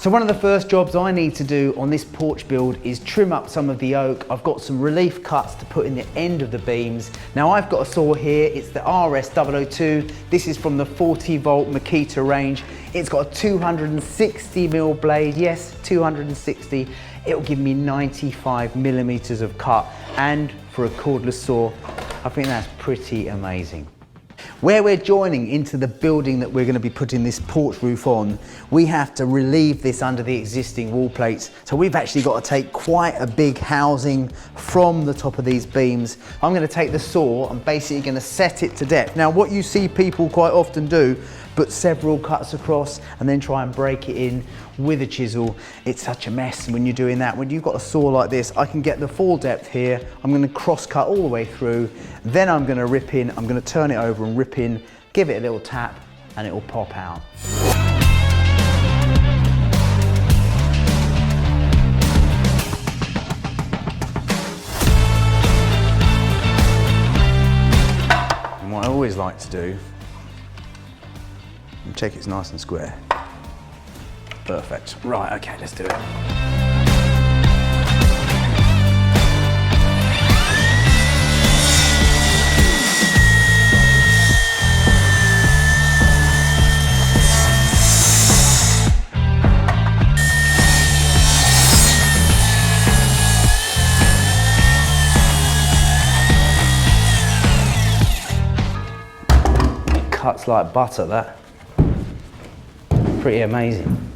So one of the first jobs I need to do on this porch build is trim up some of the oak. I've got some relief cuts to put in the end of the beams. Now I've got a saw here, it's the RS002. This is from the 40-volt Makita range. It's got a 260mm blade, yes, 260. It'll give me 95mm of cut, and for a cordless saw, I think that's pretty amazing. Where we're joining into the building that we're going to be putting this porch roof on, we have to relieve this under the existing wall plates. So we've actually got to take quite a big housing from the top of these beams. I'm going to take the saw, I'm basically going to set it to depth. Now what you see people quite often do, put several cuts across and then try and break it in with a chisel. It's such a mess when you're doing that. When you've got a saw like this, I can get the full depth here. I'm going to cross cut all the way through. Then I'm going to rip in, I'm going to turn it over and rip in, give it a little tap and it will pop out. And what I always like to do, check it's nice and square. Perfect. Right, okay, let's do it. It cuts like butter, that. Pretty amazing.